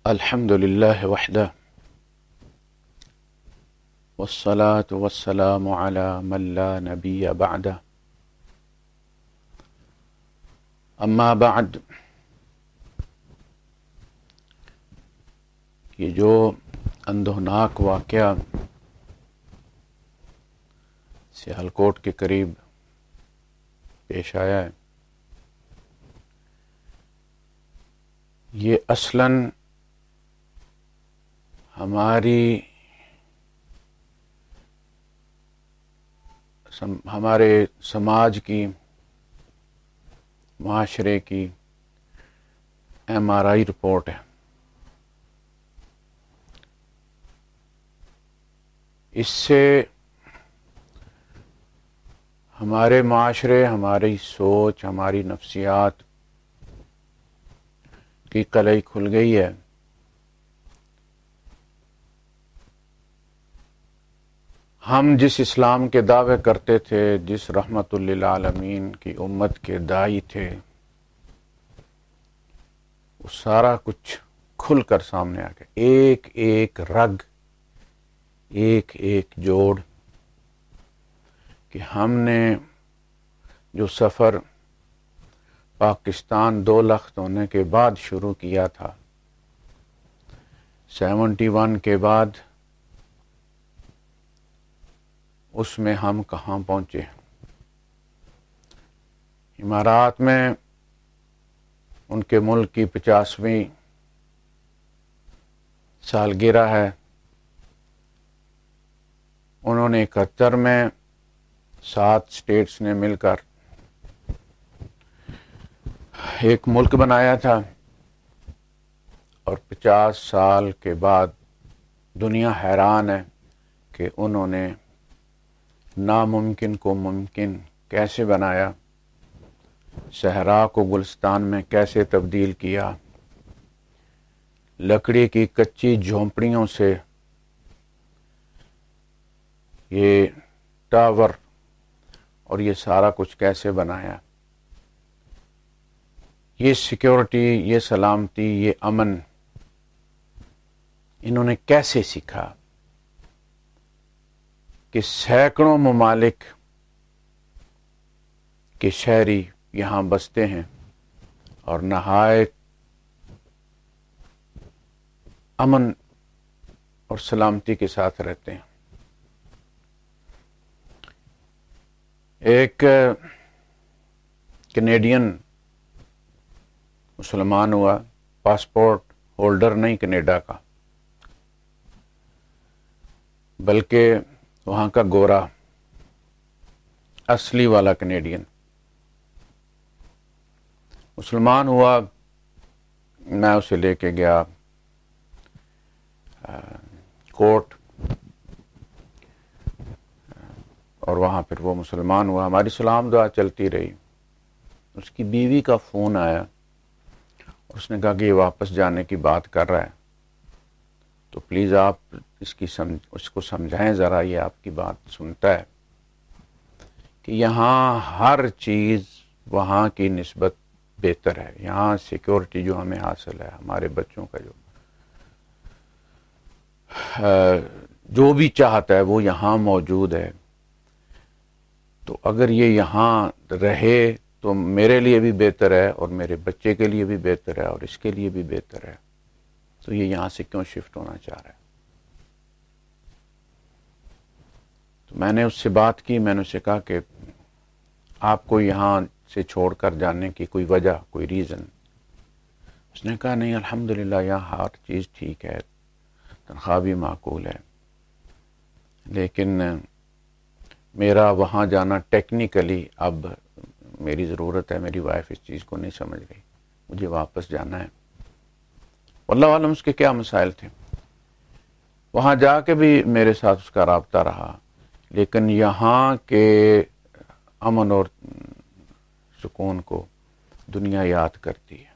الحمد لله وحده والصلاة والسلام على من لا نبي بعده اما بعد. یہ جو اندوہناک واقعہ سیالکوٹ کے قریب پیش آیا ہے، یہ اصلاً ہمارے سماج کی، معاشرے کی MRI رپورٹ ہے. اس سے ہمارے معاشرے، ہماری سوچ، ہماری نفسیات کی قلعی کھل گئی ہے. ہم جس اسلام کے دعوے کرتے تھے، جس رحمت للعالمین کی امت کے داعی تھے، وہ سارا کچھ کھل کر سامنے آ گیا. ایک ایک رگ، ایک ایک جوڑ کہ ہم نے جو سفر پاکستان 2 لخت ہونے کے بعد شروع کیا تھا، 71 کے بعد، اس میں ہم کہاں پہنچے. امارات میں ان کے ملک کی 50ویں سالگرہ ہے. انہوں نے 71 میں 7 اسٹیٹس نے مل کر ایک ملک بنایا تھا، اور 50 سال کے بعد دنیا حیران ہے کہ انہوں نے ناممکن کو ممکن کیسے بنایا، صحرا کو گلستان میں کیسے تبدیل کیا، لکڑی کی کچی جھونپڑیوں سے یہ ٹاور اور یہ سارا کچھ کیسے بنایا. یہ سیکیورٹی، یہ سلامتی، یہ امن انہوں نے کیسے سیکھا کہ سینکڑوں ممالک کے شہری یہاں بستے ہیں اور نہایت امن اور سلامتی کے ساتھ رہتے ہیں. ایک کینیڈین مسلمان ہوا، پاسپورٹ ہولڈر نہیں کینیڈا کا، بلکہ وہاں کا گورا، اصلی والا کینیڈین مسلمان ہوا. میں اسے لے کے گیا کورٹ، اور وہاں پھر وہ مسلمان ہوا. ہماری سلام دعا چلتی رہی. اس کی بیوی کا فون آیا، اس نے کہا کہ یہ واپس جانے کی بات کر رہا ہے، تو پلیز آپ اس کو سمجھائیں ذرا، یہ آپ کی بات سنتا ہے کہ یہاں ہر چیز وہاں کی نسبت بہتر ہے. یہاں سیکیورٹی جو ہمیں حاصل ہے، ہمارے بچوں کا جو بھی چاہتا ہے وہ یہاں موجود ہے. تو اگر یہ یہاں رہے تو میرے لیے بھی بہتر ہے، اور میرے بچے کے لیے بھی بہتر ہے، اور اس کے لیے بھی بہتر ہے. تو یہ یہاں سے کیوں شفٹ ہونا چاہ رہا ہے؟ تو میں نے اس سے بات کی. میں نے اسے کہا کہ آپ کو یہاں سے چھوڑ کر جانے کی کوئی وجہ، کوئی ریزن؟ اس نے کہا نہیں، الحمدللہ یہاں ہر چیز ٹھیک ہے، تنخواہ بھی معقول ہے، لیکن میرا وہاں جانا ٹیکنیکلی اب میری ضرورت ہے. میری وائف اس چیز کو نہیں سمجھ گئی، مجھے واپس جانا ہے. واللہ عالم اس کے کیا مسائل تھے. وہاں جا کے بھی میرے ساتھ اس کا رابطہ رہا، لیکن یہاں کے امن اور سکون کو دنیا یاد کرتی ہے.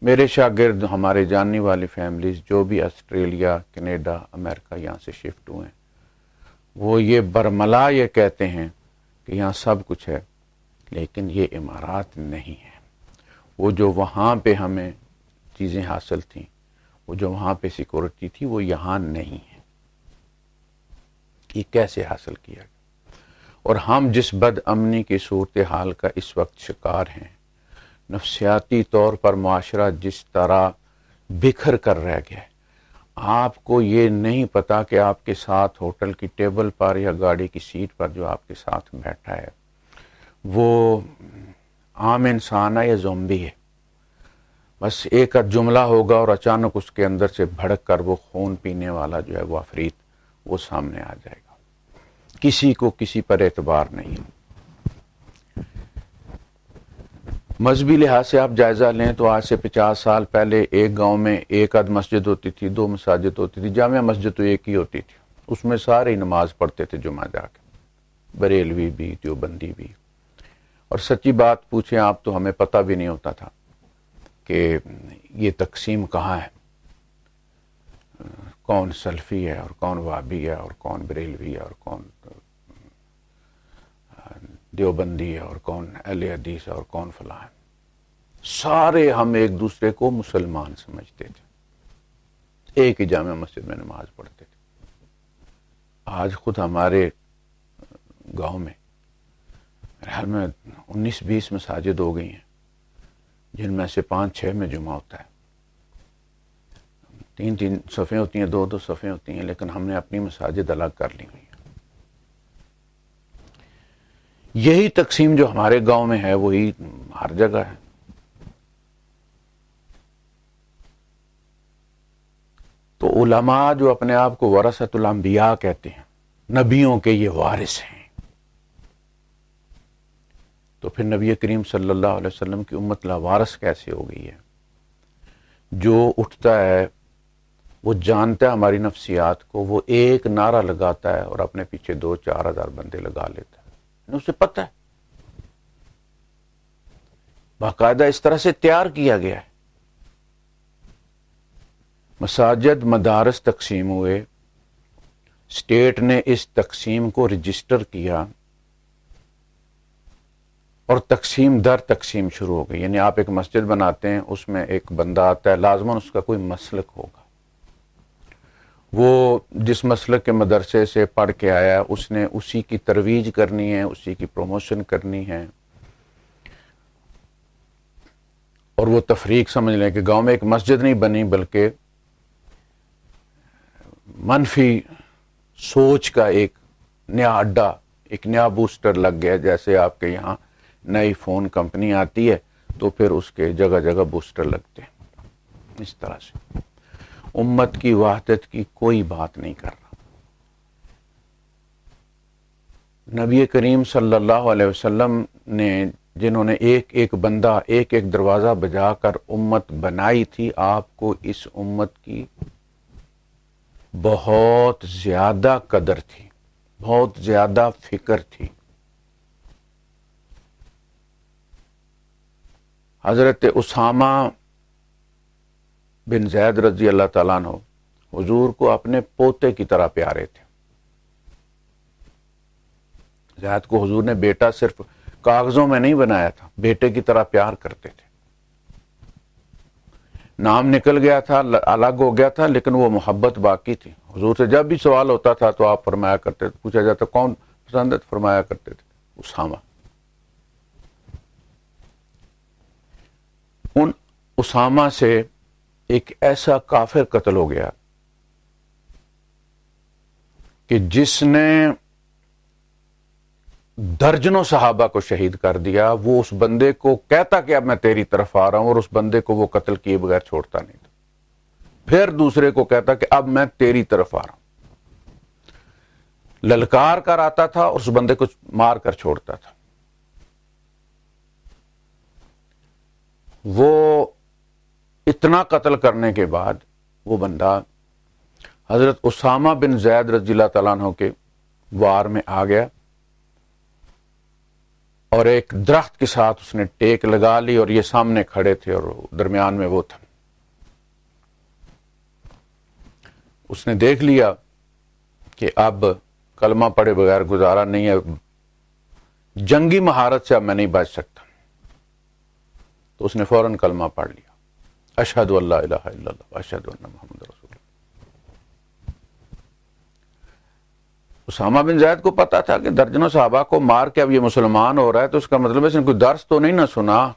میرے شاگرد، ہمارے جاننے والی فیملیز جو بھی آسٹریلیا، کینیڈا، امریکہ یہاں سے شفٹ ہوئے ہیں، وہ یہ برملا یہ کہتے ہیں کہ یہاں سب کچھ ہے، لیکن یہ امارات نہیں ہے. وہ جو وہاں پہ ہمیں چیزیں حاصل تھیں وہ جو وہاں پہ سیکورٹی تھی وہ یہاں نہیں ہے. یہ کیسے حاصل کیا گیا؟ اور ہم جس بد امنی کی صورتحال کا اس وقت شکار ہیں، نفسیاتی طور پر معاشرہ جس طرح بکھر کر رہ گیا ہے، آپ کو یہ نہیں پتا کہ آپ کے ساتھ ہوٹل کی ٹیبل پر یا گاڑی کی سیٹ پر جو آپ کے ساتھ بیٹھا ہے وہ عام انسان ہے یا زومبی ہے. بس ایک جملہ ہوگا اور اچانک اس کے اندر سے بھڑک کر وہ خون پینے والا جو ہے وہ عفریت وہ سامنے آ جائے گا. کسی کو کسی پر اعتبار نہیں. مذہبی لحاظ سے آپ جائزہ لیں تو آج سے 50 سال پہلے ایک گاؤں میں ایک آدھ مسجد ہوتی تھی، 2 مساجد ہوتی تھی، جامع مسجد تو ایک ہی ہوتی تھی، اس میں سارے نماز پڑھتے تھے جمعہ جا کے، بریلوی بھی، دیوبندی بھی. اور سچی بات پوچھیں آپ تو ہمیں پتہ بھی نہیں ہوتا تھا کہ یہ تقسیم کہاں ہے، کون سلفی ہے اور کون وہابی ہے اور کون بریلوی ہے اور کون دیوبندی ہے اور کون اہل حدیث ہے اور کون فلاں ہے. سارے ہم ایک دوسرے کو مسلمان سمجھتے تھے، ایک ہی جامع مسجد میں نماز پڑھتے تھے. آج خود ہمارے گاؤں میں میرے خیال میں 19-20 مساجد ہو گئی ہیں، جن میں سے 5-6 میں جمعہ ہوتا ہے. 3 صفیں ہوتی ہیں، 2 صفیں ہوتی ہیں، لیکن ہم نے اپنی مساجد الگ کر لی ہوئی ہیں. یہی تقسیم جو ہمارے گاؤں میں ہے وہی ہر جگہ ہے. تو علماء جو اپنے آپ کو ورثۃ الانبیاء کہتے ہیں، نبیوں کے یہ وارث ہیں، تو پھر نبی کریم صلی اللہ علیہ وسلم کی امت لاوارث کیسے ہو گئی ہے؟ جو اٹھتا ہے وہ جانتا ہے ہماری نفسیات کو، وہ ایک نعرہ لگاتا ہے اور اپنے پیچھے 2-4 ہزار بندے لگا لیتا ہے. اسے پتہ ہے، باقاعدہ اس طرح سے تیار کیا گیا ہے. مساجد مدارس تقسیم ہوئے، اسٹیٹ نے اس تقسیم کو رجسٹر کیا اور تقسیم در تقسیم شروع ہو گئی. یعنی آپ ایک مسجد بناتے ہیں، اس میں ایک بندہ آتا ہے، لازماً اس کا کوئی مسلک ہوگا، وہ جس مسلک کے مدرسے سے پڑھ کے آیا ہے اس نے اسی کی ترویج کرنی ہے، اسی کی پروموشن کرنی ہے. اور وہ تفریق سمجھ لیں کہ گاؤں میں ایک مسجد نہیں بنی بلکہ منفی سوچ کا ایک نیا اڈا، ایک نیا بوسٹر لگ گیا. جیسے آپ کے یہاں نئی فون کمپنی آتی ہے تو پھر اس کے جگہ جگہ بوسٹر لگتے ہیں. اس طرح سے امت کی وحدت کی کوئی بات نہیں کر رہا. نبی کریم صلی اللہ علیہ وسلم نے جنہوں نے ایک ایک بندہ، ایک ایک دروازہ بجا کر امت بنائی تھی، آپ کو اس امت کی بہت زیادہ قدر تھی، بہت زیادہ فکر تھی. حضرت اسامہ بن زید رضی اللہ تعالیٰ عنہ حضور کو اپنے پوتے کی طرح پیارے تھے. زید کو حضور نے بیٹا صرف کاغذوں میں نہیں بنایا تھا، بیٹے کی طرح پیار کرتے تھے. نام نکل گیا تھا، الگ ہو گیا تھا، لیکن وہ محبت باقی تھی. حضور سے جب بھی سوال ہوتا تھا تو آپ فرمایا کرتے تھے، پوچھا جاتا کون پسند ہے، فرمایا کرتے تھے اسامہ. ان اسامہ سے ایک ایسا کافر قتل ہو گیا کہ جس نے درجنوں صحابہ کو شہید کر دیا. وہ اس بندے کو کہتا کہ اب میں تیری طرف آ رہا ہوں، اور اس بندے کو وہ قتل کیے بغیر چھوڑتا نہیں تھا. پھر دوسرے کو کہتا کہ اب میں تیری طرف آ رہا ہوں، للکار کر آتا تھا اور اس بندے کو مار کر چھوڑتا تھا. وہ اتنا قتل کرنے کے بعد وہ بندہ حضرت اسامہ بن زید رضی اللہ تعالیٰ عنہ کے وار میں آ گیا اور ایک درخت کے ساتھ اس نے ٹیک لگا لی اور یہ سامنے کھڑے تھے اور درمیان میں وہ تھا. اس نے دیکھ لیا کہ اب کلمہ پڑھے بغیر گزارا نہیں ہے، جنگی مہارت سے اب میں نہیں بچ سکتا، تو اس نے فوراً کلمہ پڑھ لیا. اشہد ان لا الہ الا اللہ اشہد ان محمد رسول اللہ۔ اسامہ بن زید کو پتا تھا کہ درجنوں صحابہ کو مار کے اب یہ مسلمان ہو رہا ہے، تو اس کا مطلب ہے اس نے کوئی درس تو نہیں نہ سنا،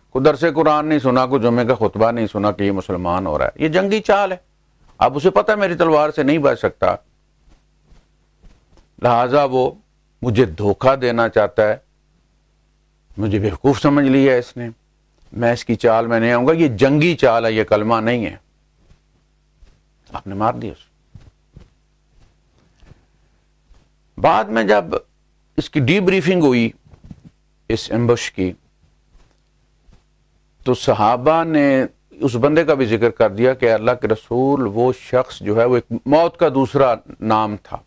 کوئی درس قرآن نہیں سنا، کوئی جمعے کا خطبہ نہیں سنا کہ یہ مسلمان ہو رہا ہے۔ یہ جنگی چال ہے، اب اسے پتا میری تلوار سے نہیں بچ سکتا، لہذا وہ مجھے دھوکہ دینا چاہتا ہے، مجھے بیوقوف سمجھ لیا ہے اس نے، میں اس کی چال میں نہیں آؤں گا، یہ جنگی چال ہے، یہ کلمہ نہیں ہے۔ آپ نے مار دیا اس۔ بعد میں جب اس کی ڈی بریفنگ ہوئی اس ایمبش کی، تو صحابہ نے اس بندے کا بھی ذکر کر دیا کہ اللہ کے رسول وہ شخص جو ہے وہ ایک موت کا دوسرا نام تھا،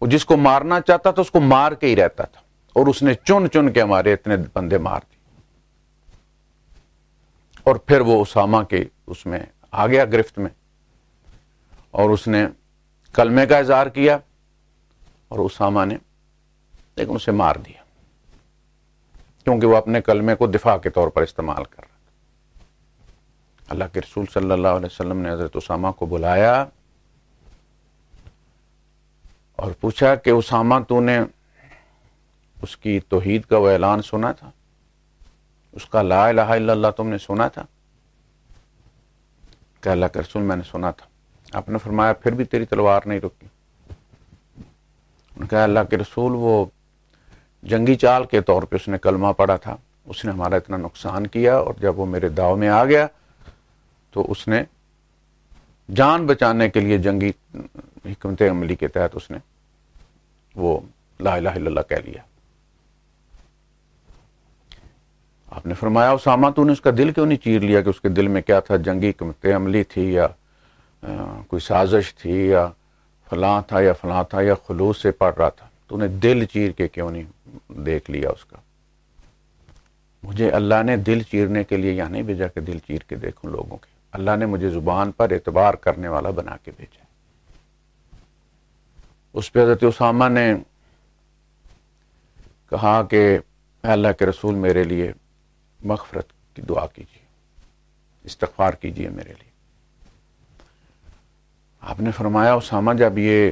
وہ جس کو مارنا چاہتا تھا اس کو مار کے ہی رہتا تھا، اور اس نے چن چن کے ہمارے اتنے بندے مار دیے۔ اور پھر وہ اسامہ کے اس میں آ گیا گرفت میں، اور اس نے کلمے کا اظہار کیا، اور اسامہ نے لیکن اسے مار دیا، کیونکہ وہ اپنے کلمے کو دفاع کے طور پر استعمال کر رہا تھا۔ اللہ کے رسول صلی اللہ علیہ وسلم نے حضرت اسامہ کو بلایا اور پوچھا کہ اسامہ تو نے اس کی توحید کا وہ اعلان سنا تھا، اس کا لا الہ الا اللہ تم نے سنا تھا؟ کہ اللہ کے رسول میں نے سنا تھا۔ آپ نے فرمایا پھر بھی تیری تلوار نہیں رکی؟ انہوں نے کہا اللہ کے رسول وہ جنگی چال کے طور پہ اس نے کلمہ پڑھا تھا، اس نے ہمارا اتنا نقصان کیا، اور جب وہ میرے داؤ میں آ گیا تو اس نے جان بچانے کے لیے جنگی حکمت عملی کے تحت اس نے وہ لا الہ الا اللہ کہہ لیا۔ آپ نے فرمایا اسامہ تو نے اس کا دل کیوں نہیں چیر لیا کہ اس کے دل میں کیا تھا، جنگی حکمت عملی تھی یا کوئی سازش تھی یا فلاں تھا یا فلاں تھا یا خلوص سے پڑھ رہا تھا، تو نے دل چیر کے کیوں نہیں دیکھ لیا اس کا؟ مجھے اللہ نے دل چیرنے کے لیے یہاں نہیں بھیجا کہ دل چیر کے دیکھوں لوگوں کے، اللہ نے مجھے زبان پر اعتبار کرنے والا بنا کے بھیجا۔ اس پہ حضرت اسامہ نے کہا کہ اے اللہ کے رسول میرے لیے مغفرت کی دعا کیجیے، استغفار کیجیے میرے لیے۔ آپ نے فرمایا اسامہ جب یہ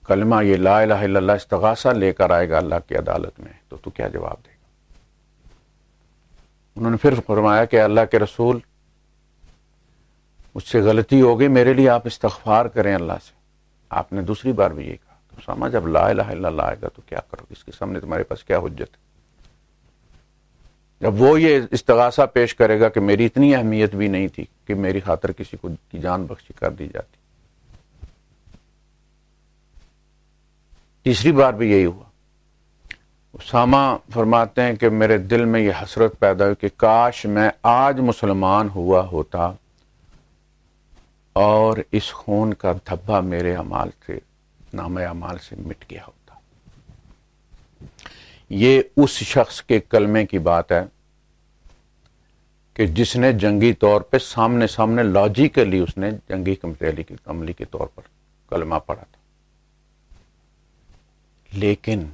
کلمہ یہ لا الہ الا اللہ استغاثہ لے کر آئے گا اللہ کی عدالت میں تو کیا جواب دے گا؟ انہوں نے پھر فرمایا کہ اللہ کے رسول مجھ سے غلطی ہو گئی، میرے لیے آپ استغفار کریں اللہ سے۔ آپ نے دوسری بار بھی یہ کہا کہ اسامہ جب لا الہ الا اللہ آئے گا تو کیا کرو گے؟ اس کے سامنے تمہارے پاس کیا حجت ہے؟ جب وہ یہ استغاثہ پیش کرے گا کہ میری اتنی اہمیت بھی نہیں تھی کہ میری خاطر کسی کو کی جان بخشی کر دی جاتی۔ تیسری بار بھی یہی ہوا۔ اسامہ فرماتے ہیں کہ میرے دل میں یہ حسرت پیدا ہوئی کہ کاش میں آج مسلمان ہوا ہوتا اور اس خون کا دھبا میرے اعمال سے، نامہ اعمال سے مٹ گیا ہوتا۔ یہ اس شخص کے کلمے کی بات ہے کہ جس نے جنگی طور پہ سامنے لاجیکلی اس نے جنگی حکمت عملی کے طور پر کلمہ پڑھا تھا، لیکن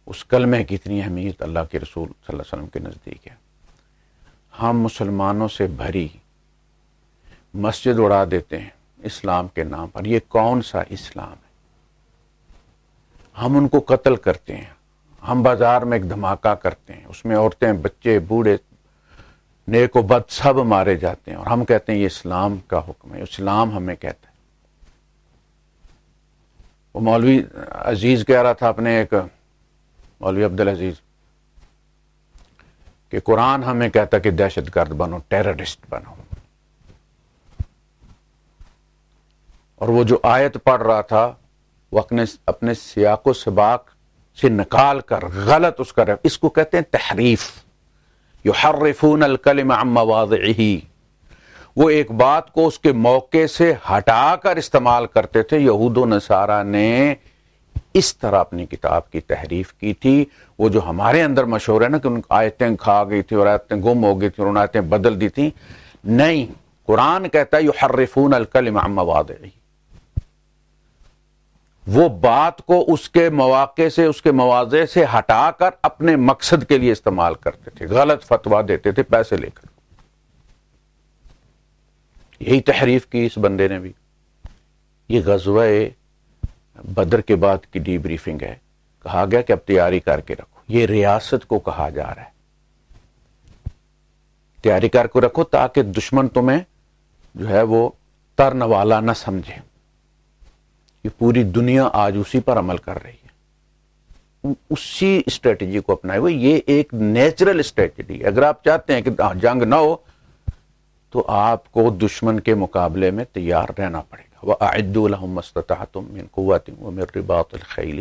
اس کلمے کی اتنی اہمیت اللہ کے رسول صلی اللہ علیہ وسلم کے نزدیک ہے۔ ہم مسلمانوں سے بھری مسجد اڑا دیتے ہیں اسلام کے نام پر، یہ کون سا اسلام ہے؟ ہم ان کو قتل کرتے ہیں، ہم بازار میں ایک دھماکہ کرتے ہیں، اس میں عورتیں بچے بوڑھے نیک و بد سب مارے جاتے ہیں، اور ہم کہتے ہیں یہ اسلام کا حکم ہے، اسلام ہمیں کہتا ہے۔ وہ مولوی عزیز کہہ رہا تھا اپنے ایک مولوی عبدالعزیز کہ قرآن ہمیں کہتا کہ دہشت گرد بنو، ٹیررسٹ بنو، اور وہ جو آیت پڑھ رہا تھا وہ اپنے سیاق و سباق سے نکال کر غلط اس کو کہتے ہیں تحریف، یحرفون الکلم عن مواضعہ، وہ ایک بات کو اس کے موقع سے ہٹا کر استعمال کرتے تھے۔ یہود و نصارہ نے اس طرح اپنی کتاب کی تحریف کی تھی، وہ جو ہمارے اندر مشہور ہے نا کہ ان آیتیں کھا گئی تھی اور آیتیں گم ہو گئی تھی اور ان آیتیں بدل دی تھی، نہیں، قرآن کہتا ہے یحرفون الکلم عن مواضعہ، وہ بات کو اس کے مواقع سے، اس کے مواضع سے ہٹا کر اپنے مقصد کے لیے استعمال کرتے تھے، غلط فتویٰ دیتے تھے پیسے لے کر۔ یہی تحریف کی اس بندے نے بھی. یہ غزوہ بدر کے بعد کی ڈی بریفنگ ہے. کہا گیا کہ اب تیاری کر کے رکھو. یہ ریاست کو کہا جا رہا ہے تیاری کر کے رکھو تاکہ دشمن تمہیں جو ہے وہ ترنوالا نہ سمجھے. یہ پوری دنیا آج اسی پر عمل کر رہی ہے, اسی اسٹریٹجی کو اپنائے ہوئے. یہ ایک نیچرل اسٹریٹجی ہے. اگر آپ چاہتے ہیں کہ جنگ نہ ہو تو آپ کو دشمن کے مقابلے میں تیار رہنا پڑے گا. وَأَعِدُّوا لَهُم مَّا اسْتَطَعْتُم مِّن قُوَّةٍ وَمِن رِّبَاطِ الْخَيْلِ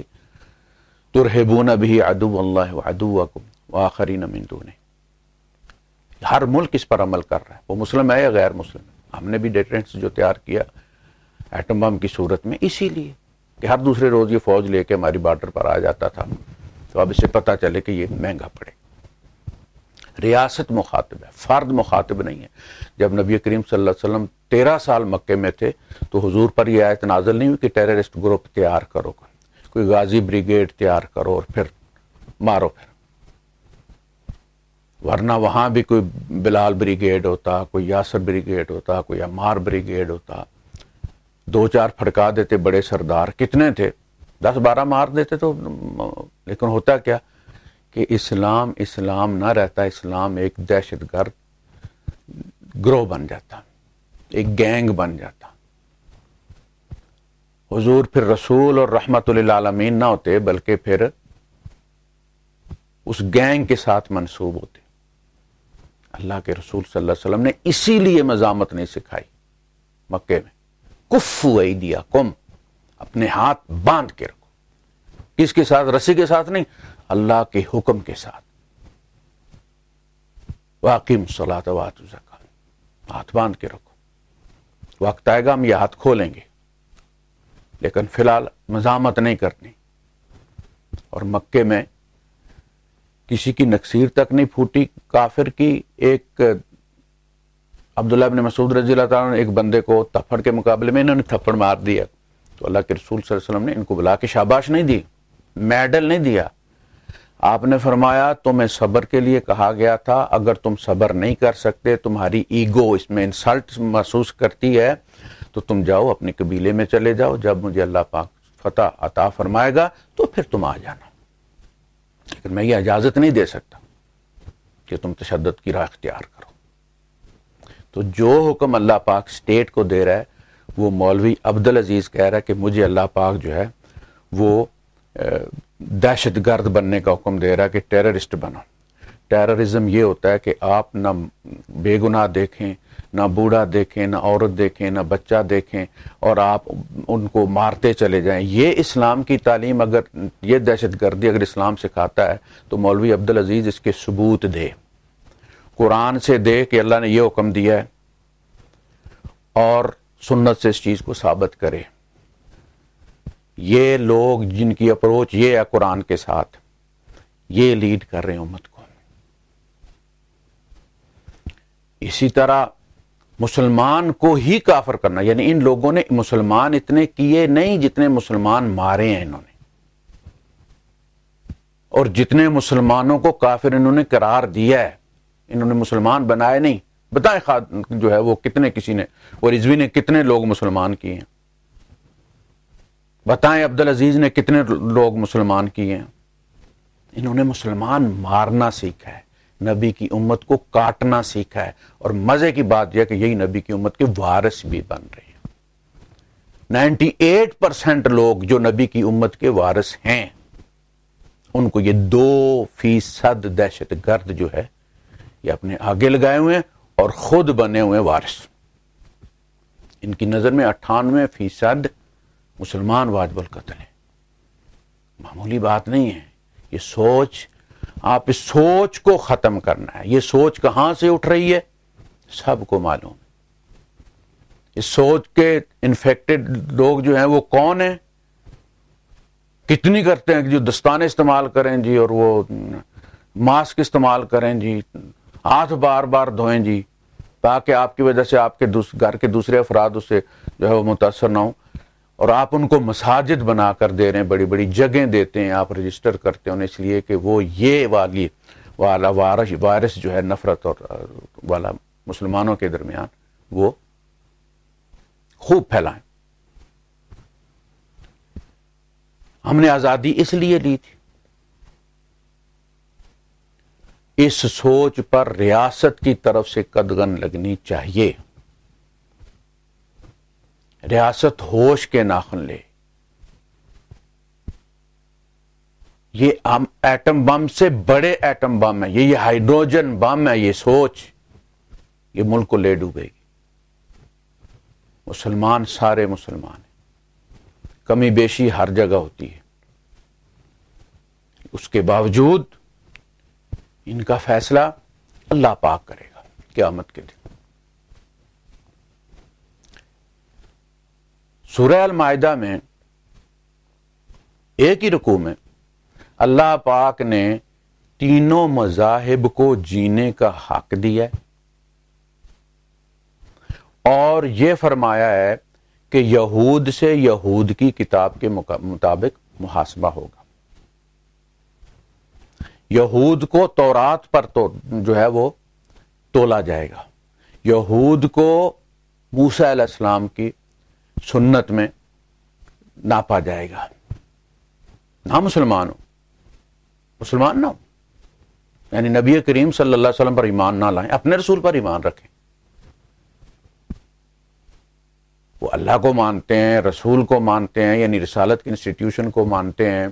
تُرْهِبُونَ بِهِ عَدُوَّ اللَّهِ وَعَدُوَّكُمْ وَآخَرِينَ مِن دُونِهِ. ہر ملک اس پر عمل کر رہا ہے, وہ مسلم ہے یا غیر مسلم ہے. ہم نے بھی ڈیٹرنٹس جو تیار کیا ایٹم بم کی صورت میں اسی لیے کہ ہر دوسرے روز یہ فوج لے کے ہماری بارڈر پر آ جاتا تھا, تو اب اسے پتہ چلے کہ یہ مہنگا پڑے. ریاست مخاطب ہے, فرد مخاطب نہیں ہے. جب نبی کریم صلی اللہ علیہ وسلم 13 سال مکے میں تھے تو حضور پر یہ آیت نازل نہیں ہوئی کہ ٹیررسٹ گروپ تیار کرو, کوئی غازی بریگیڈ تیار کرو اور پھر مارو پھر. ورنہ وہاں بھی کوئی بلال بریگیڈ ہوتا, کوئی یاسر بریگیڈ ہوتا, کوئی عمار بریگیڈ ہوتا, 2-4 پھڑکا دیتے بڑے سردار. کتنے تھے, 10-12 مار دیتے تو. لیکن ہوتا کیا کہ اسلام نہ رہتا, اسلام ایک دہشت گرد گروہ بن جاتا, ایک گینگ بن جاتا. حضور پھر رسول اور رحمت للعالمین نہ ہوتے بلکہ پھر اس گینگ کے ساتھ منسوب ہوتے. اللہ کے رسول صلی اللہ علیہ وسلم نے اسی لیے مزامت نہیں سکھائی مکے میں. کفوا ایدیکم, اپنے ہاتھ باندھ کے رکھو. کس کے ساتھ؟ رسی کے ساتھ نہیں, اللہ کے حکم کے ساتھ. واقیموا الصلاۃ وآتوا الزکاۃ, ہاتھ باندھ کے رکھو. وقت آئے گا ہم یہ ہاتھ کھولیں گے, لیکن فی الحال مزاحمت نہیں کرنی. اور مکے میں کسی کی نکسیر تک نہیں پھوٹی کافر کی. ایک عبداللہ ابن مسعود رضی اللہ تعالیٰ نے ایک بندے کو تھپڑ کے مقابلے میں انہوں نے تھپڑ مار دیا, تو اللہ کے رسول صلی اللہ علیہ وسلم نے ان کو بلا کے شاباش نہیں دی, میڈل نہیں دیا. آپ نے فرمایا تمہیں صبر کے لیے کہا گیا تھا, اگر تم صبر نہیں کر سکتے, تمہاری ایگو اس میں انسلٹ محسوس کرتی ہے, تو تم جاؤ اپنے قبیلے میں چلے جاؤ. جب مجھے اللہ پاک فتح عطا فرمائے گا تو پھر تم آ جانا, لیکن میں یہ اجازت نہیں دے سکتا کہ تم تشدد کی راہ اختیار کرو. تو جو حکم اللہ پاک اسٹیٹ کو دے رہا ہے وہ مولوی عبدالعزیز کہہ رہا ہے کہ مجھے اللہ پاک جو ہے وہ دہشت گرد بننے کا حکم دے رہا ہے کہ ٹیررسٹ بنو. ٹیررزم یہ ہوتا ہے کہ آپ نہ بے گناہ دیکھیں, نہ بوڑھا دیکھیں, نہ عورت دیکھیں, نہ بچہ دیکھیں, اور آپ ان کو مارتے چلے جائیں. یہ اسلام کی تعلیم, اگر یہ دہشت گردی اگر اسلام سکھاتا ہے تو مولوی عبدالعزیز اس کے ثبوت دے, قرآن سے دے کہ اللہ نے یہ حکم دیا ہے, اور سنت سے اس چیز کو ثابت کرے. یہ لوگ جن کی اپروچ یہ ہے قرآن کے ساتھ, یہ لیڈ کر رہے ہیں امت کو. اسی طرح مسلمان کو ہی کافر کرنا, یعنی ان لوگوں نے مسلمان اتنے کیے نہیں جتنے مسلمان مارے ہیں انہوں نے, اور جتنے مسلمانوں کو کافر انہوں نے قرار دیا ہے, انہوں نے مسلمان بنائے نہیں. بتائیں جو ہے وہ کتنے کسی نے, اور رضوی نے کتنے لوگ مسلمان کیے ہیں. بتائیں عبدالعزیز نے کتنے لوگ مسلمان کیے ہیں. انہوں نے مسلمان مارنا سیکھا ہے, نبی کی امت کو کاٹنا سیکھا ہے, اور مزے کی بات یہ کہ یہی نبی کی امت کے وارث بھی بن رہے ہیں. 98% لوگ جو نبی کی امت کے وارث ہیں, ان کو یہ 2% دہشت گرد جو ہے یہ اپنے آگے لگائے ہوئے ہیں اور خود بنے ہوئے وارث. ان کی نظر میں 98% مسلمان واجب القتل ہیں. معمولی بات نہیں ہے. یہ سوچ, آپ اس سوچ کو ختم کرنا ہے. یہ سوچ کہاں سے اٹھ رہی ہے سب کو معلوم. اس سوچ کے انفیکٹڈ لوگ جو ہیں وہ کون ہیں, کتنی کرتے ہیں کہ جو دستانے استعمال کریں جی, اور وہ ماسک استعمال کریں جی, ہاتھ بار بار دھوئیں جی, تاکہ آپ کی وجہ سے آپ کے گھر کے دوسرے افراد اس سے جو ہے وہ متاثر نہ ہوں. اور آپ ان کو مساجد بنا کر دے رہے ہیں, بڑی بڑی جگہیں دیتے ہیں, آپ رجسٹر کرتے ہیں اس لیے کہ وہ یہ والا وائرس جو ہے نفرت اور والا مسلمانوں کے درمیان وہ خوب پھیلائیں. ہم نے آزادی اس لیے لی تھی. اس سوچ پر ریاست کی طرف سے قدغن لگنی چاہیے. ریاست ہوش کے ناخن لے. یہ ایٹم بم سے بڑے ایٹم بم ہے, یہ ہائیڈروجن بم ہے. یہ سوچ یہ ملک کو لے ڈوبے گی. مسلمان سارے مسلمان ہیں, کمی بیشی ہر جگہ ہوتی ہے, اس کے باوجود ان کا فیصلہ اللہ پاک کرے گا قیامت کے دن. سورہ المائدہ میں ایک ہی رکوع میں اللہ پاک نے تینوں مذاہب کو جینے کا حق دیا ہے, اور یہ فرمایا ہے کہ یہود سے یہود کی کتاب کے مطابق محاسبہ ہوگا. یہود کو تورات پر تو جو ہے وہ تولا جائے گا, یہود کو موسیٰ علیہ السلام کی سنت میں ناپا جائے گا. نہ مسلمان ہو, مسلمان نہ ہو, یعنی نبی کریم صلی اللہ علیہ وسلم پر ایمان نہ لائیں, اپنے رسول پر ایمان رکھیں. وہ اللہ کو مانتے ہیں, رسول کو مانتے ہیں, یعنی رسالت کی انسٹیٹیوشن کو مانتے ہیں,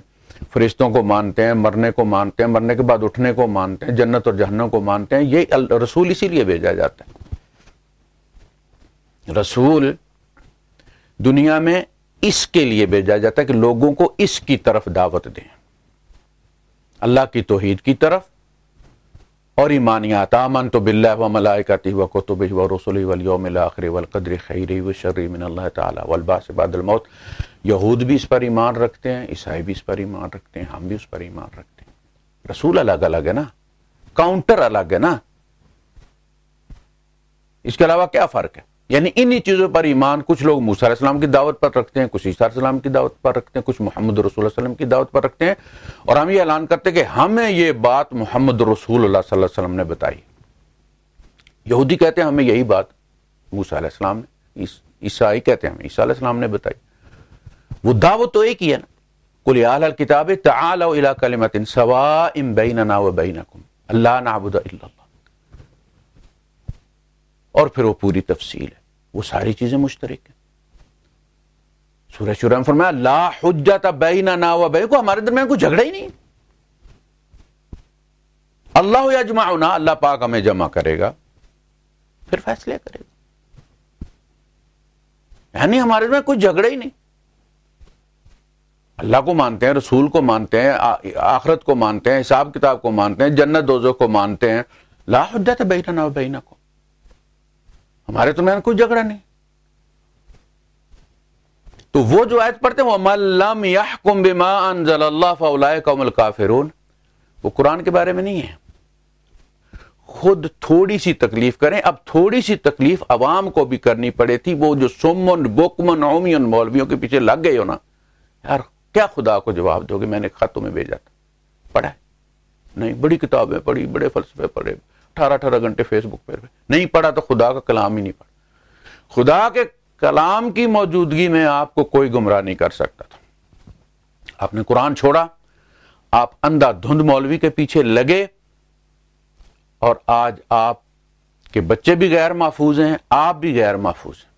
فرشتوں کو مانتے ہیں, مرنے کو مانتے ہیں, مرنے کے بعد اٹھنے کو مانتے ہیں, جنت اور جہنم کو مانتے ہیں. یہ رسول اسی لیے بھیجا جاتا ہے. رسول دنیا میں اس کے لیے بھیجا جاتا ہے کہ لوگوں کو اس کی طرف دعوت دیں, اللہ کی توحید کی طرف, اور ایمانیات. آمنت باللہ وملائکتہ وکتبہ ورسلہ والیوم الآخر والقدر خیرہ وشرہ من اللہ تعالی والبعث بعد الموت. یہود بھی اس پر ایمان رکھتے ہیں, عیسائی بھی اس پر ایمان رکھتے ہیں, ہم بھی اس پر ایمان رکھتے ہیں. رسول الگ الگ ہے نا, کاؤنٹر الگ ہے نا. اس کے علاوہ کیا فرق ہے؟ یعنی انہی چیزوں پر ایمان کچھ لوگ موسیٰ علیہ السلام کی دعوت پر رکھتے ہیں, کچھ عیسیٰ علیہ السلام کی دعوت پر رکھتے ہیں, کچھ محمد رسول اللہ صلی اللہ علیہ وسلم کی دعوت پر رکھتے ہیں, اور ہم یہ اعلان کرتے ہیں کہ ہمیں یہ بات محمد رسول اللہ صلی اللہ علیہ وسلم نے بتائی. یہودی کہتے ہیں ہمیں یہی بات موسیٰ علیہ السلام نے, عیسائی کہتے ہیں ہمیں عیسیٰ علیہ السلام نے بتائی. وہ دعوت تو ایک ہی ہے نا. قل یا اہل الکتاب تعالوا الی کلمۃ سواء بیننا وبینکم الا نعبد الا اللہ. اور پھر وہ پوری تفصیل ہے, وہ ساری چیزیں مشترک ہیں. سورہ شورى میں فرمایا لا حجت بیننا وبینکم, ہمارے درمیان کوئی جھگڑا ہی نہیں. اللہ یجمعنا, اللہ پاک ہمیں جمع کرے گا, پھر فیصلے کرے گا. یعنی ہمارے درمیان کوئی جھگڑا ہی نہیں. اللہ کو مانتے ہیں, رسول کو مانتے ہیں, آخرت کو مانتے ہیں, حساب کتاب کو مانتے ہیں, جنت دوزخ کو مانتے ہیں. لا حجت بیننا وبینکم, ہمارے تو میں کوئی جھگڑا نہیں. تو وہ جو آیت پڑھتے ہیں وَمَن لَّمْ يَحْكُمْ بِمَا أَنزَلَ اللَّهُ فَأُولَٰئِكَ هُمُ الْكَافِرُونَ, وہ قرآن کے بارے میں نہیں ہے. خود تھوڑی سی تکلیف کریں. اب تھوڑی سی تکلیف عوام کو بھی کرنی پڑے تھی. وہ جو سمن بکمن عمیون مولویوں کے پیچھے لگ گئے ہو نا, یار کیا خدا کو جواب دو گے؟ میں نے خط تمہیں بھیجا تھا, پڑھا ہے نہیں؟ بڑی کتابیں پڑھی, بڑے فلسفے پڑھے, 18 گھنٹے فیس بک پہ نہیں پڑھا تو خدا کا کلام ہی نہیں پڑھا. خدا کے کلام کی موجودگی میں آپ کو کوئی گمراہ نہیں کر سکتا تھا. آپ نے قرآن چھوڑا, آپ اندھا دھند مولوی کے پیچھے لگے, اور آج آپ کے بچے بھی غیر محفوظ ہیں, آپ بھی غیر محفوظ ہیں.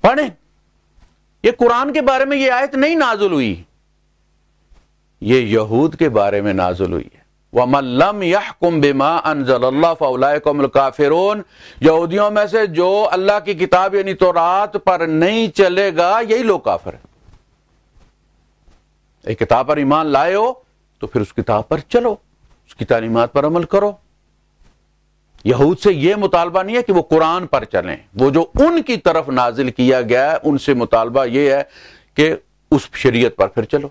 پڑھیں, یہ قرآن کے بارے میں یہ آیت نہیں نازل ہوئی, یہ یہود کے بارے میں نازل ہوئی ہے. وَمَن لَّمْ يَحْكُمْ بِمَا أَنزَلَ اللَّهُ فَأُولَٰئِكَ هُمُ الْكَافِرُونَ, یہودیوں میں سے جو اللہ کی کتاب یعنی تورات پر نہیں چلے گا یہی لوگ کافر ہیں. ایک کتاب پر ایمان لائے ہو تو پھر اس کتاب پر چلو, اس کی تعلیمات پر عمل کرو. یہود سے یہ مطالبہ نہیں ہے کہ وہ قرآن پر چلیں, وہ جو ان کی طرف نازل کیا گیا ہے ان سے مطالبہ یہ ہے کہ اس شریعت پر پھر چلو.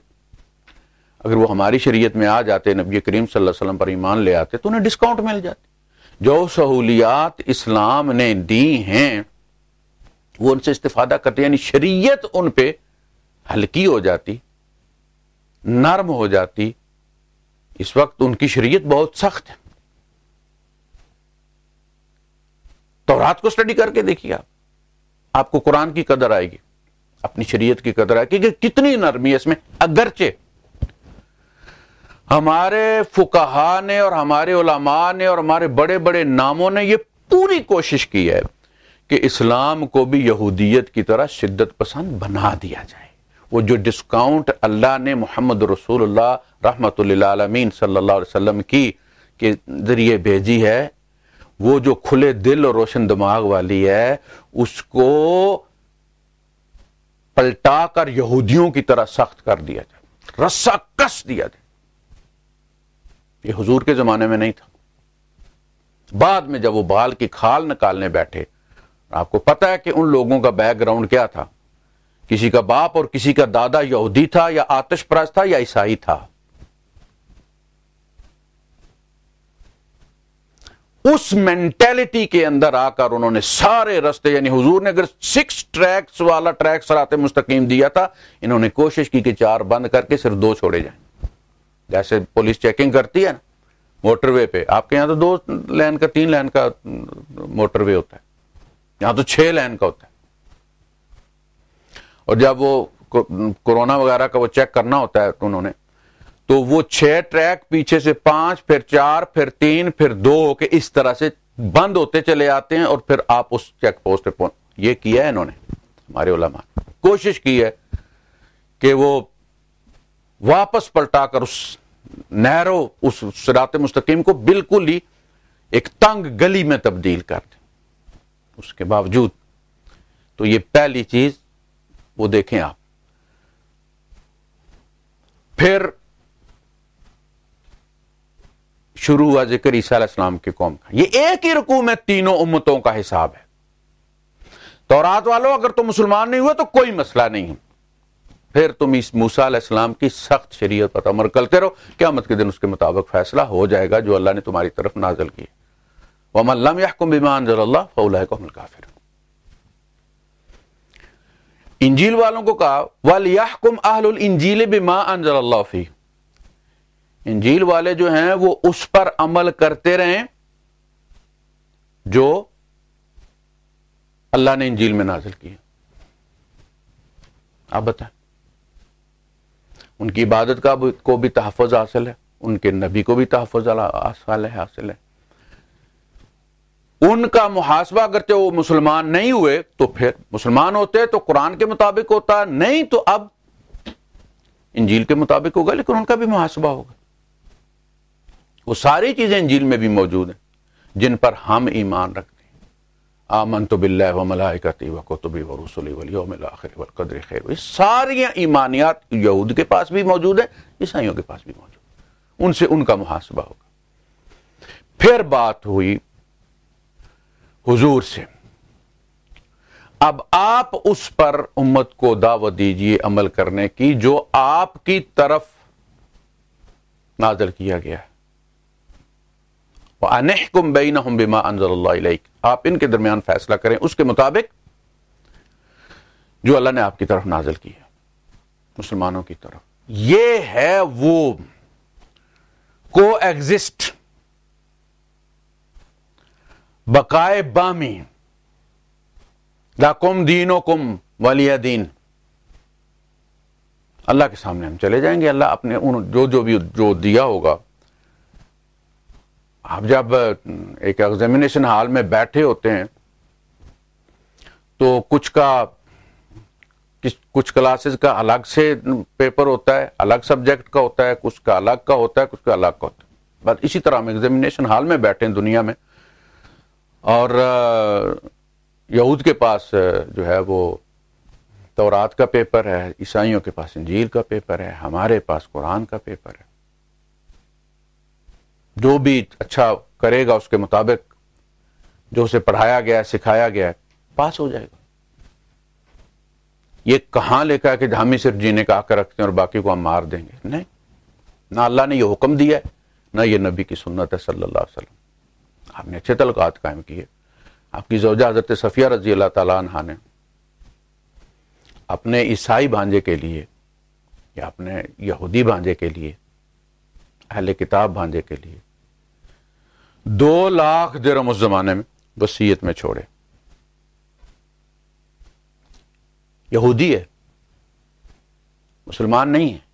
اگر وہ ہماری شریعت میں آ جاتے, نبی کریم صلی اللہ علیہ وسلم پر ایمان لے آتے, تو انہیں ڈسکاؤنٹ مل جاتی. جو سہولیات اسلام نے دی ہیں وہ ان سے استفادہ کرتے, یعنی شریعت ان پہ ہلکی ہو جاتی, نرم ہو جاتی. اس وقت ان کی شریعت بہت سخت ہے. تورات کو اسٹڈی کر کے دیکھیے آپ کو قرآن کی قدر آئے گی، اپنی شریعت کی قدر آئے گی کہ کتنی نرمی ہے اس میں۔ اگرچہ ہمارے فقہا نے اور ہمارے علماء نے اور ہمارے بڑے بڑے ناموں نے یہ پوری کوشش کی ہے کہ اسلام کو بھی یہودیت کی طرح شدت پسند بنا دیا جائے۔ وہ جو ڈسکاؤنٹ اللہ نے محمد رسول اللہ رحمت للعالمین صلی اللہ علیہ وسلم کی کے ذریعے بھیجی ہے، وہ جو کھلے دل اور روشن دماغ والی ہے، اس کو پلٹا کر یہودیوں کی طرح سخت کر دیا جائے، رسا کس دیا جائے۔ یہ حضور کے زمانے میں نہیں تھا۔ بعد میں جب وہ بال کی کھال نکالنے بیٹھے، آپ کو پتا ہے کہ ان لوگوں کا بیک گراؤنڈ کیا تھا، کسی کا باپ اور کسی کا دادا یہودی تھا یا آتش پرست تھا یا عیسائی تھا۔ اس مینٹیلٹی کے اندر آ کر انہوں نے سارے رستے، یعنی حضور نے اگر 6 ٹریکس والا ٹریک صراط مستقیم دیا تھا، انہوں نے کوشش کی کہ 4 بند کر کے صرف 2 چھوڑے جائیں۔ جیسے پولیس چیکنگ کرتی ہے نا موٹر وے پہ، آپ کے یہاں تو 2 لین کا 3 لین کا موٹر وے ہوتا ہے، یہاں تو 6 لین کا ہوتا ہے۔ اور جب وہ کورونا وغیرہ کا وہ چیک کرنا ہوتا ہے تو انہوں نے تو وہ 6 ٹریک پیچھے سے 5 پھر 4 پھر 3 پھر 2 ہو کے اس طرح سے بند ہوتے چلے آتے ہیں، اور پھر آپ اس چیک پوسٹ پہ یہ کیا ہے انہوں نے، ہمارے علماء کوشش کی ہے کہ وہ واپس پلٹا کر اس نیرو اس صراط مستقیم کو بالکل ہی ایک تنگ گلی میں تبدیل کر دیں۔ اس کے باوجود تو یہ پہلی چیز وہ دیکھیں آپ۔ پھر شروع ہوا ذکر عیسیٰ علیہ السلام کی قوم کا۔ یہ ایک ہی رکوع میں تینوں امتوں کا حساب ہے۔ تورات والوں اگر تم مسلمان نہیں ہوئے تو کوئی مسئلہ نہیں ہے، پھر تم اس موسیٰ علیہ السلام کی سخت شریعت پر عمل کرتے رہو، قیامت کے دن اس کے مطابق فیصلہ ہو جائے گا جو اللہ نے تمہاری طرف نازل کی۔ وَمَن لَّمْ يَحْكُم بِمَا أَنزَلَ اللَّهُ فَأُولَٰئِكَ هُمُ الْكَافِرُونَ۔ انجیل والوں کو کہا وَلْيَحْكُمْ أَهْلُ الْإِنجِيلِ بِمَا أَنزَلَ اللَّهُ فِيهِ، انجیل والے جو ہیں وہ اس پر عمل کرتے رہیں جو اللہ نے انجیل میں نازل کی ہے۔ آپ بتائیں، ان کی عبادت کو بھی تحفظ حاصل ہے، ان کے نبی کو بھی تحفظ حاصل ہے، ان کا محاسبہ اگرچہ وہ مسلمان نہیں ہوئے تو پھر مسلمان ہوتے تو قرآن کے مطابق ہوتا، نہیں تو اب انجیل کے مطابق ہوگا، لیکن ان کا بھی محاسبہ ہوگا۔ وہ ساری چیزیں انجیل میں بھی موجود ہیں جن پر ہم ایمان رکھتے ہیں۔ آمنت باللہ وملائکتہ وکتبہ ورسلہ والیوم الآخر والقدر خیر، یہ ساری ایمانیات یہود کے پاس بھی موجود ہیں، عیسائیوں کے پاس بھی موجود ہیں، ان سے ان کا محاسبہ ہوگا۔ پھر بات ہوئی حضور سے، اب آپ اس پر امت کو دعوت دیجئے عمل کرنے کی جو آپ کی طرف نازل کیا گیا ہے۔ وَأَنِحْكُمْ بَيْنَهُمْ بِمَا أَنزَلَ اللَّهُ إِلَيْكَ، آپ ان کے درمیان فیصلہ کریں اس کے مطابق جو اللہ نے آپ کی طرف نازل کی ہے، مسلمانوں کی طرف۔ یہ ہے وہ کو ایگزسٹ، بقائے بامی، لَكُمْ دِينُكُمْ وَلِيَ دِينِ۔ اللہ کے سامنے ہم چلے جائیں گے، اللہ اپنے جو دیا ہوگا۔ آپ جب ایک ایگزامینیشن ہال میں بیٹھے ہوتے ہیں تو کچھ کلاسز کا الگ سے پیپر ہوتا ہے، الگ سبجیکٹ کا ہوتا ہے، کچھ کا الگ کا ہوتا ہے، کچھ کا الگ کا ہوتا ہے۔ بس اسی طرح ہم ایگزامینیشن ہال میں بیٹھے ہیں دنیا میں، اور یہود کے پاس جو ہے وہ تورات کا پیپر ہے، عیسائیوں کے پاس انجیل کا پیپر ہے، ہمارے پاس قرآن کا پیپر ہے۔ جو بھی اچھا کرے گا اس کے مطابق جو اسے پڑھایا گیا ہے، سکھایا گیا ہے، پاس ہو جائے گا۔ یہ کہاں لکھا ہے کہ ہم ہی صرف جینے کا حق رکھتے ہیں اور باقی کو ہم مار دیں گے؟ نہیں، نہ اللہ نے یہ حکم دیا ہے، نہ یہ نبی کی سنت ہے صلی اللہ علیہ وسلم۔ آپ نے اچھے تعلقات قائم کیے۔ آپ کی زوجہ حضرت صفیہ رضی اللہ تعالیٰ عنہا نے اپنے عیسائی بھانجے کے لیے یا اپنے یہودی بھانجے کے لیے، اہل کتاب بھانجے کے لیے 2 لاکھ درہم اس زمانے میں وصیت میں چھوڑے. یہودی ہے، مسلمان نہیں ہے،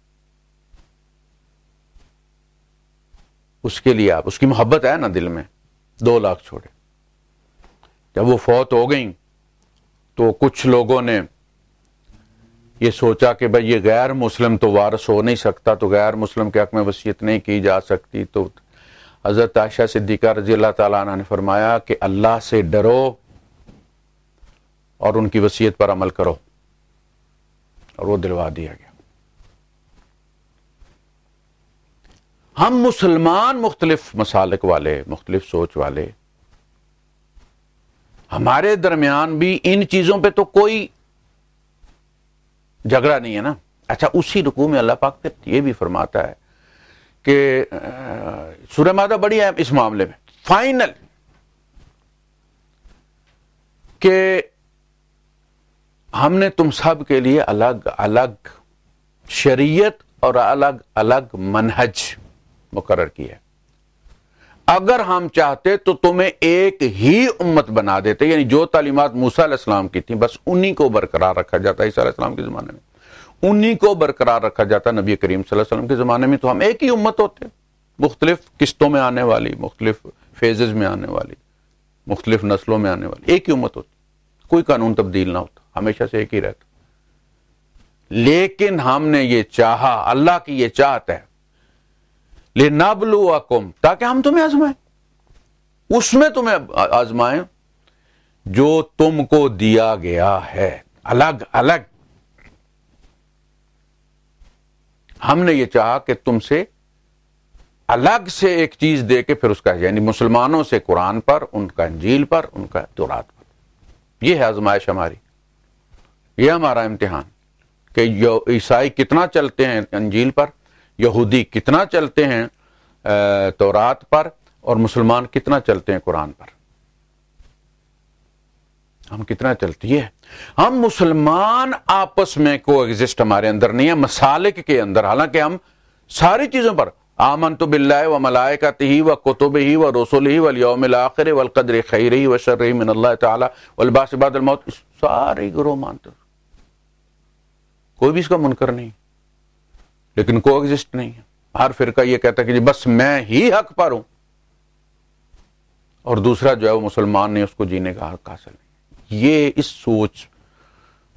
اس کے لیے آپ، اس کی محبت ہے نا دل میں، 2 لاکھ چھوڑے. جب وہ فوت ہو گئیں تو کچھ لوگوں نے یہ سوچا کہ بھئی یہ غیر مسلم تو وارث ہو نہیں سکتا، تو غیر مسلم کے حق میں وصیت نہیں کی جا سکتی. تو حضرت عائشہ صدیقہ رضی اللہ تعالیٰ عنہ نے فرمایا کہ اللہ سے ڈرو اور ان کی وصیت پر عمل کرو، اور وہ دلوا دیا گیا. ہم مسلمان مختلف مسالک والے، مختلف سوچ والے، ہمارے درمیان بھی ان چیزوں پہ تو کوئی جھگڑا نہیں ہے نا. اچھا، اسی رکوع میں اللہ پاک پھر یہ بھی فرماتا ہے کہ سورہ مائدہ بڑی ہے اس معاملے میں، فائنل، کہ ہم نے تم سب کے لیے الگ الگ شریعت اور الگ الگ منہج مقرر کی ہے. اگر ہم چاہتے تو تمہیں ایک ہی امت بنا دیتے، یعنی جو تعلیمات موسیٰ علیہ السلام کی تھیں بس انہی کو برقرار رکھا جاتا. عیسیٰ علیہ السلام کے زمانے میں انہی کو برقرار رکھا جاتا. نبی کریم صلی اللہ علیہ وسلم کے زمانے میں تو ہم ایک ہی امت ہوتے، مختلف قسطوں میں آنے والی، مختلف فیزز میں آنے والی، مختلف نسلوں میں آنے والی، ایک ہی امت ہوتی، کوئی قانون تبدیل نہ ہوتا، ہمیشہ سے ایک ہی رہتا. لیکن ہم نے یہ چاہا، اللہ کی یہ چاہت ہے، لِنَبْلُوَكُمْ، تاکہ ہم تمہیں آزمائیں، اس میں تمہیں آزمائیں جو تم کو دیا گیا ہے الگ الگ. ہم نے یہ چاہا کہ تم سے الگ سے ایک چیز دے کے پھر اس کا، یعنی مسلمانوں سے قرآن پر، ان کا انجیل پر، ان کا تورات پر. یہ ہے آزمائش ہماری، یہ ہمارا امتحان، کہ عیسائی کتنا چلتے ہیں انجیل پر، یہودی کتنا چلتے ہیں تورات پر، اور مسلمان کتنا چلتے ہیں قرآن پر. ہم کتنا چلتی ہے. ہم مسلمان آپس میں کو ایگزسٹ ہمارے اندر نہیں ہے، مسالک کے اندر، حالانکہ ہم ساری چیزوں پر آمنت باللہ و ملائکتہ و کتبہ و رسلہ والیوم الآخر والقدر خیرہ و شرہ من اللہ تعالی والبعث بعد الموت، سارے گروہ مانتے، کوئی بھی اس کا منکر نہیں، لیکن کو ایگزسٹ نہیں ہے. ہر فرقہ یہ کہتا ہے کہ جی بس میں ہی حق پر ہوں، اور دوسرا جو ہے وہ مسلمان نہیں، اس کو جینے کا حق حاصل نہیں. یہ اس سوچ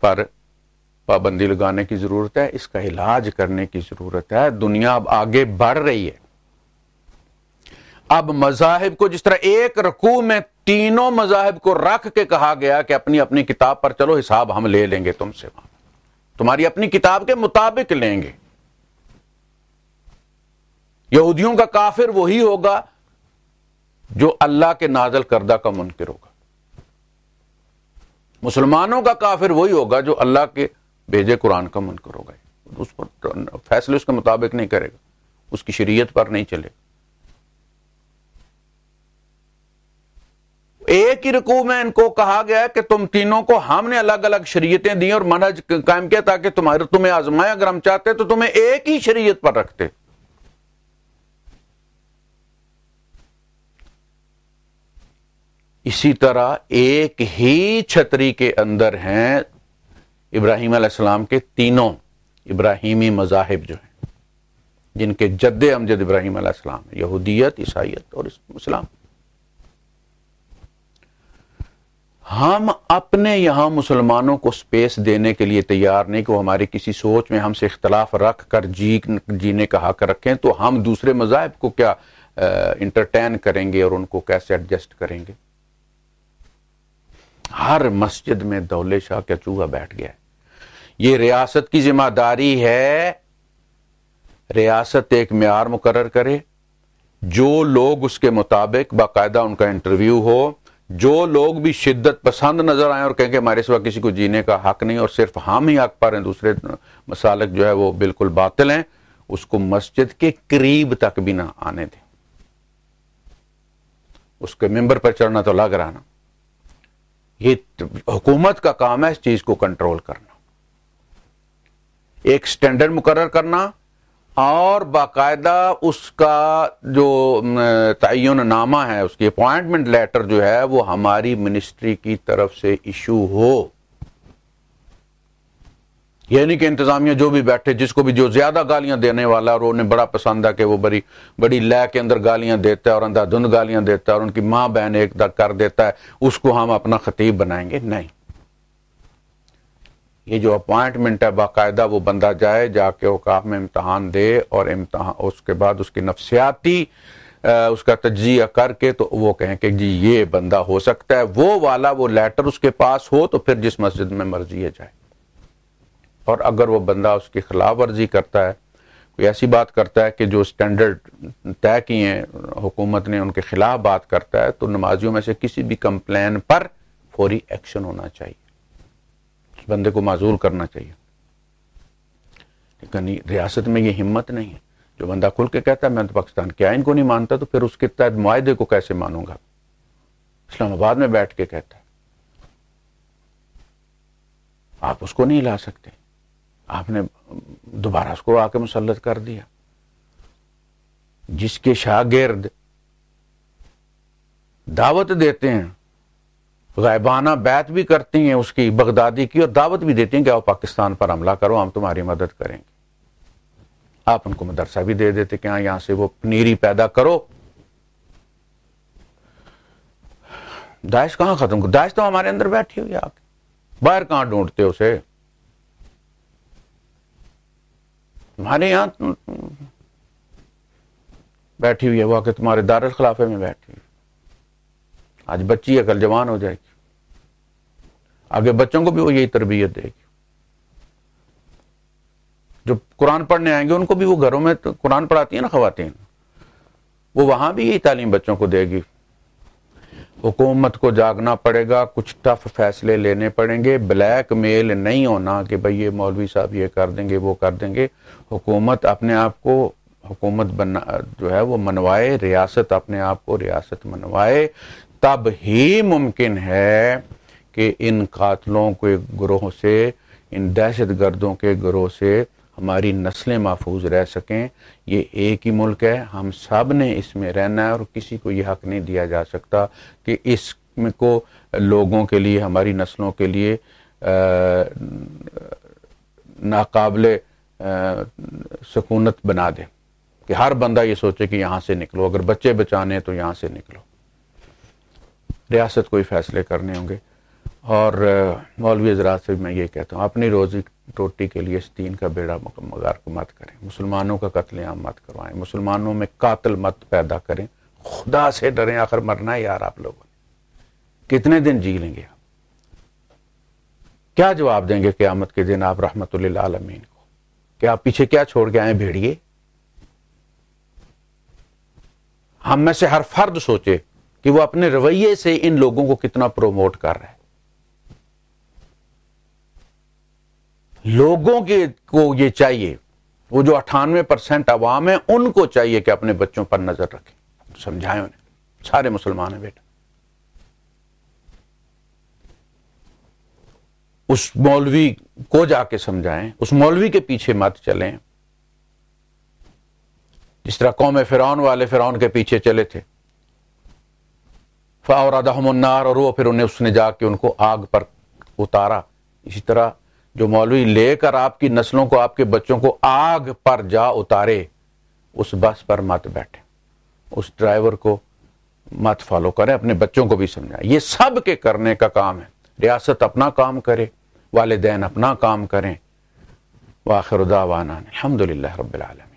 پر پابندی لگانے کی ضرورت ہے، اس کا علاج کرنے کی ضرورت ہے. دنیا اب آگے بڑھ رہی ہے. اب مذاہب کو جس طرح ایک رکوع میں تینوں مذاہب کو رکھ کے کہا گیا کہ اپنی اپنی کتاب پر چلو، حساب ہم لے لیں گے تم سے، تمہاری اپنی کتاب کے مطابق لیں گے. یہودیوں کا کافر وہی ہوگا جو اللہ کے نازل کردہ کا منکر ہوگا، مسلمانوں کا کافر وہی ہوگا جو اللہ کے بھیجے قرآن کا منکر ہوگا. اس پر فیصلے اس کے مطابق نہیں کرے گا، اس کی شریعت پر نہیں چلے گا. ایک ہی رکوع میں ان کو کہا گیا کہ تم تینوں کو ہم نے الگ الگ شریعتیں دی اور منہج قائم کیا تاکہ تمہیں آزمائے. اگر ہم چاہتے تو تمہیں ایک ہی شریعت پر رکھتے. اسی طرح ایک ہی چھتری کے اندر ہیں ابراہیم علیہ السلام کے تینوں ابراہیمی مذاہب جو ہیں، جن کے جد امجد ابراہیم علیہ السلام ہیں، یہودیت، عیسائیت اور اسلام. ہم اپنے یہاں مسلمانوں کو سپیس دینے کے لیے تیار نہیں کہ وہ ہماری کسی سوچ میں ہم سے اختلاف رکھ کر جینے کا حق رکھیں، تو ہم دوسرے مذاہب کو کیا انٹرٹین کریں گے اور ان کو کیسے ایڈجسٹ کریں گے. ہر مسجد میں دولے شاہ کا چوہا بیٹھ گیا ہے. یہ ریاست کی ذمہ داری ہے، ریاست ایک معیار مقرر کرے، جو لوگ اس کے مطابق باقاعدہ ان کا انٹرویو ہو، جو لوگ بھی شدت پسند نظر آئیں اور کہیں کہ ہمارے سوا کسی کو جینے کا حق نہیں اور صرف ہم ہی حق پر ہیں، دوسرے مسالک جو ہے وہ بالکل باطل ہیں، اس کو مسجد کے قریب تک بھی نہ آنے دیں. اس کے ممبر پر چڑھنا تو لگ رہا نا. یہ حکومت کا کام ہے اس چیز کو کنٹرول کرنا، ایک سٹینڈرڈ مقرر کرنا، اور باقاعدہ اس کا جو تعین نامہ ہے، اس کی اپوائنٹمنٹ لیٹر جو ہے وہ ہماری منسٹری کی طرف سے ایشو ہو. یہ نہیں کہ انتظامیہ جو بھی بیٹھے، جس کو بھی جو زیادہ گالیاں دینے والا اور انہیں بڑا پسند ہے کہ وہ بڑی لے کے اندر گالیاں دیتا ہے اور اندھا دھند گالیاں دیتا ہے اور ان کی ماں بہن ایک کر دیتا ہے، اس کو ہم اپنا خطیب بنائیں گے. نہیں، یہ جو اپوائنٹمنٹ ہے باقاعدہ وہ بندہ جائے، جا کے اوقاف میں امتحان دے، اور امتحان اس کے بعد اس کی نفسیاتی اس کا تجزیہ کر کے تو وہ کہیں کہ جی یہ بندہ ہو سکتا ہے، وہ والا وہ لیٹر اس کے پاس ہو تو پھر جس مسجد میں مرضی ہے جائے. اور اگر وہ بندہ اس کی خلاف ورزی کرتا ہے، کوئی ایسی بات کرتا ہے کہ جو سٹینڈرڈ طے کیے ہیں حکومت نے ان کے خلاف بات کرتا ہے، تو نمازیوں میں سے کسی بھی کمپلین پر فوری ایکشن ہونا چاہیے، اس بندے کو معزول کرنا چاہیے. لیکن ریاست میں یہ ہمت نہیں ہے. جو بندہ کھل کے کہتا ہے میں تو پاکستان کے آئین کو نہیں مانتا، تو پھر اس کے تحت معاہدے کو کیسے مانوں گا؟ اسلام آباد میں بیٹھ کے کہتا ہے، آپ اس کو نہیں لا سکتے. آپ نے دوبارہ اس کو آ کے مسلط کر دیا. جس کے شاگرد دعوت دیتے ہیں، غائبانہ بیعت بھی کرتی ہیں اس کی بغدادی کی، اور دعوت بھی دیتی ہیں کہ آؤ پاکستان پر حملہ کرو، ہم تمہاری مدد کریں گے. آپ ان کو مدرسہ بھی دے دیتے کہ ہاں یہاں سے وہ پنیری پیدا کرو. داعش کہاں ختم کرو؟ داعش تو ہمارے اندر بیٹھی ہوئی ہے، آ کے باہر کہاں ڈھونڈتے اسے؟ ہمارے یہاں بیٹھی ہوئی ہے، وہ آ کے تمہارے دارالخلافے میں بیٹھی ہوئی. آج بچی ہے، کل جوان ہو جائے گی، آگے بچوں کو بھی وہ یہی تربیت دے گی. جو قرآن پڑھنے آئیں گے ان کو بھی وہ گھروں میں قرآن پڑھاتی ہیں نا خواتین، وہ وہاں بھی یہی تعلیم بچوں کو دے گی. حکومت کو جاگنا پڑے گا، کچھ ٹف فیصلے لینے پڑیں گے. بلیک میل نہیں ہونا کہ بھئی یہ مولوی صاحب یہ کر دیں گے وہ کر دیں گے. حکومت اپنے آپ کو حکومت بننا جو ہے وہ منوائے، ریاست اپنے آپ کو ریاست منوائے، تب ہی ممکن ہے کہ ان قاتلوں کے گروہ سے، ان دہشت گردوں کے گروہ سے ہماری نسلیں محفوظ رہ سکیں. یہ ایک ہی ملک ہے، ہم سب نے اس میں رہنا ہے، اور کسی کو یہ حق نہیں دیا جا سکتا کہ اس کو لوگوں کے لیے، ہماری نسلوں کے لیے ناقابل سکونت بنا دے، کہ ہر بندہ یہ سوچے کہ یہاں سے نکلو، اگر بچے بچانے تو یہاں سے نکلو. ریاست کو ہی فیصلے کرنے ہوں گے. اور مولوی حضرات سے میں یہ کہتا ہوں، اپنی روزی روٹی کے لیے اس دین کا بیڑا غرق مت کریں، مسلمانوں کا قتل عام مت کروائیں، مسلمانوں میں قاتل مت پیدا کریں. خدا سے ڈریں، آخر مرنا ہے یار آپ لوگوں نے، کتنے دن جی لیں گے آپ؟ کیا جواب دیں گے قیامت کے دن آپ رحمت للعالمین کو؟ کہ آپ پیچھے کیا چھوڑ کے آئے بھیڑیے؟ ہم میں سے ہر فرد سوچے کہ وہ اپنے رویے سے ان لوگوں کو کتنا پروموٹ کر رہا ہے. لوگوں کو یہ چاہیے، وہ جو 98% عوام ہے ان کو چاہیے کہ اپنے بچوں پر نظر رکھیں، سمجھائیں انہیں. سارے مسلمان ہیں بیٹا. اس مولوی کو جا کے سمجھائیں، اس مولوی کے پیچھے مت چلیں جس طرح قوم فرعون والے فرعون کے پیچھے چلے تھے. فَأَوْرَدَهُمُ النَّارَ، اور وہ پھر اس نے جا کے ان کو آگ پر اتارا. اسی طرح جو مولوی لے کر آپ کی نسلوں کو، آپ کے بچوں کو آگ پر جا اتارے، اس بس پر مت بیٹھے، اس ڈرائیور کو مت فالو کریں، اپنے بچوں کو بھی سمجھائیں. یہ سب کے کرنے کا کام ہے. ریاست اپنا کام کرے، والدین اپنا کام کریں. وآخر دعوانا الحمدللہ رب العالمین.